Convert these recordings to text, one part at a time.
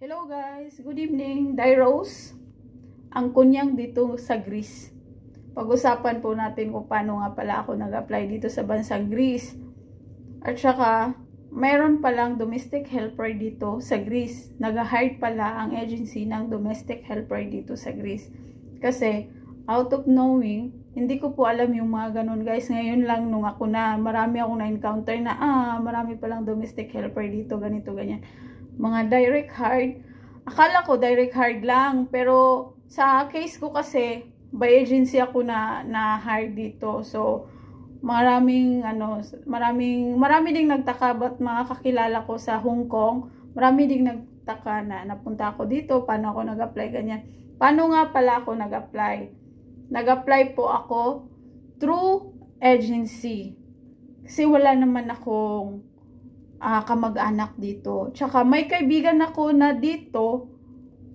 Hello guys, good evening. Rose, ang kunyang dito sa Greece. Pag-usapan po natin kung paano nga pala ako nag-apply dito sa bansang Greece. At saka, mayroon palang domestic helper dito sa Greece. Nag-hire pala ang agency ng domestic helper dito sa Greece. Kasi, out of knowing, hindi ko po alam yung mga ganun guys. Ngayon lang nung ako na, marami akong na-encounter na, marami palang domestic helper dito, ganito, ganyan. Mga direct hire. Akala ko direct hire lang, pero sa case ko kasi by agency ako na hire dito. So marami ding nagtaka, ba't mga kakilala ko sa Hong Kong, marami ding nagtaka na napunta ako dito, paano ako nag-apply ganyan. Paano nga pala ako nag-apply? Nag-apply po ako through agency. Kasi wala naman akong kamag-anak dito. Tsaka may kaibigan ako na dito,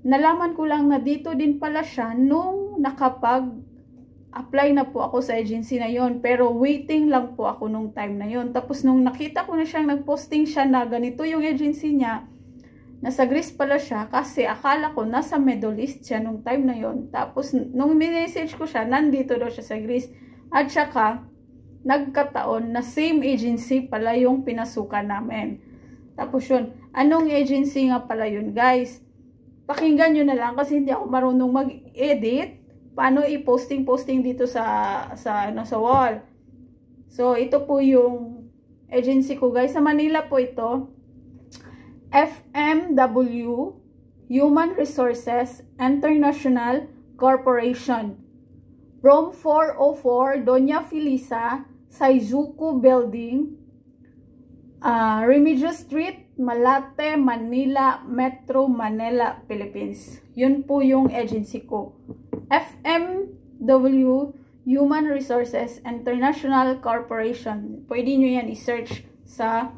nalaman ko lang na dito din pala siya nung nakapag-apply na po ako sa agency na yon. Pero waiting lang po ako nung time na yon. Tapos nung nakita ko na siyang nag-posting siya na ganito yung agency niya, nasa Greece pala siya kasi akala ko nasa Middle East siya nung time na yon. Tapos nung message ko siya, nandito daw siya sa Greece. At saka, nagkataon na same agency pala yung pinasukan namin. Tapos yun, anong agency nga pala yun guys? Pakinggan nyo na lang kasi hindi ako marunong mag-edit. Paano i-posting dito sa wall. So ito po yung agency ko guys. Sa Manila po ito. FMW Human Resources International Corporation. From 404 Doña Felisa, Saizuku Building, Remedios Street, Malate, Manila, Metro Manila, Philippines. Yun po yung agency ko. FMW Human Resources International Corporation. Pwede nyo yan i-search sa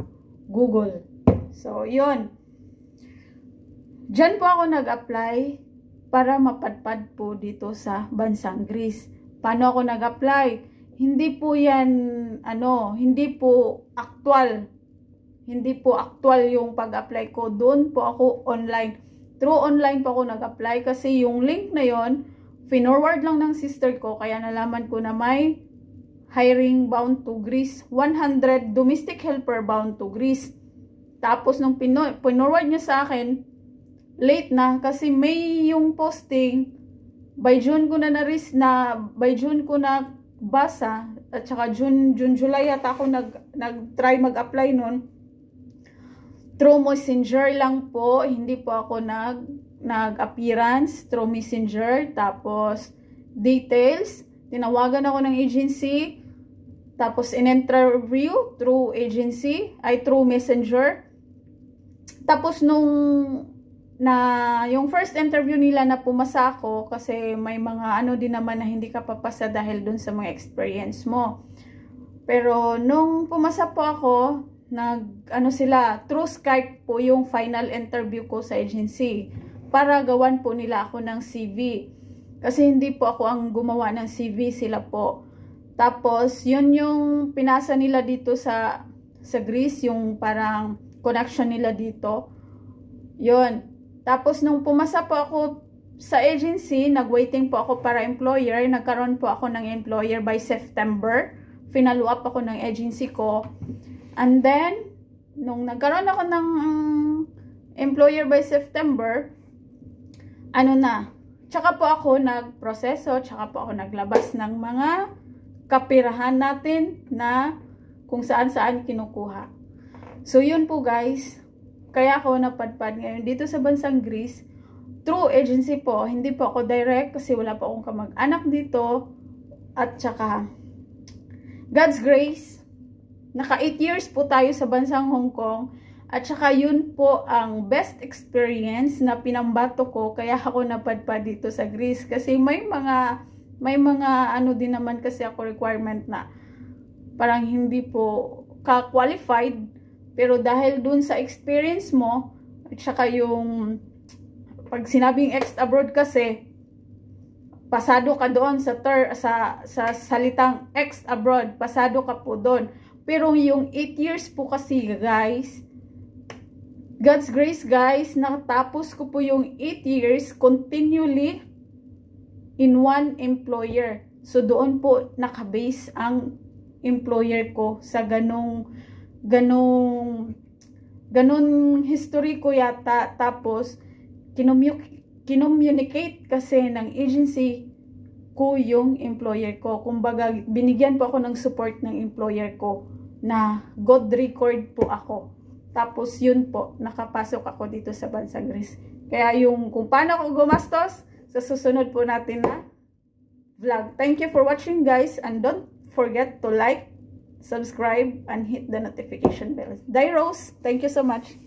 Google. So, yun. Diyan po ako nag-apply para mapadpad po dito sa bansang Greece. Paano ako nag-apply? Hindi po yan, hindi po actual. Hindi po actual yung pag-apply ko. Doon po ako online. Through online po ako nag-apply kasi yung link na yon, finorward lang ng sister ko. Kaya nalaman ko na may hiring bound to Greece. 100 domestic helper bound to Greece. Tapos nung pinorward niya sa akin, late na kasi may yung posting by June ko na basa at saka July yata ako nag-try mag-apply nun through Messenger lang po, hindi po ako nag-appearance through Messenger. Tapos details, tinawagan ako ng agency, tapos in-interview through agency, through Messenger. Tapos yung first interview nila na pumasa ako kasi may mga din naman na hindi ka papasa dahil dun sa mga experience mo. Pero nung pumasa po ako, through Skype po yung final interview ko sa agency para gawan po nila ako ng CV. Kasi hindi po ako ang gumawa ng CV, sila po. Tapos yun yung pinasa nila dito sa Greece, yung parang connection nila dito. Yun. Tapos nung pumasa po ako sa agency, nag-waiting po ako para employer. Nagkaroon po ako ng employer by September. Finalo up ako ng agency ko. And then, nung nagkaroon ako ng employer by September, tsaka po ako nagproseso, tsaka po ako naglabas ng mga kapirahan natin na kung saan-saan kinukuha. So, yun po guys. Kaya ako napadpad ngayon dito sa bansang Greece. Through agency po. Hindi po ako direct kasi wala po akong kamag-anak dito. At saka, God's grace, naka 8 years po tayo sa bansang Hong Kong. At saka yun po ang best experience na pinambato ko. Kaya ako napadpad dito sa Greece. Kasi may mga din naman kasi ako requirement na parang hindi po ka-qualified. Pero dahil dun sa experience mo, at saka yung pag sinabing ex-abroad kasi, pasado ka doon sa salitang ex-abroad, pasado ka po doon. Pero yung 8 years po kasi guys, God's grace guys, natapos ko po yung 8 years continually in one employer. So doon po nakabase ang employer ko sa ganong history ko yata. Tapos kinommunicate kasi ng agency ko yung employer ko. Kumbaga binigyan po ako ng support ng employer ko na good record po ako. Tapos yun po, nakapasok ako dito sa Bansang Greece. Kaya yung kung paano ako gumastos, sa susunod po natin na vlog. Thank you for watching guys, and don't forget to like, subscribe, and hit the notification bell. Dai Rose, thank you so much.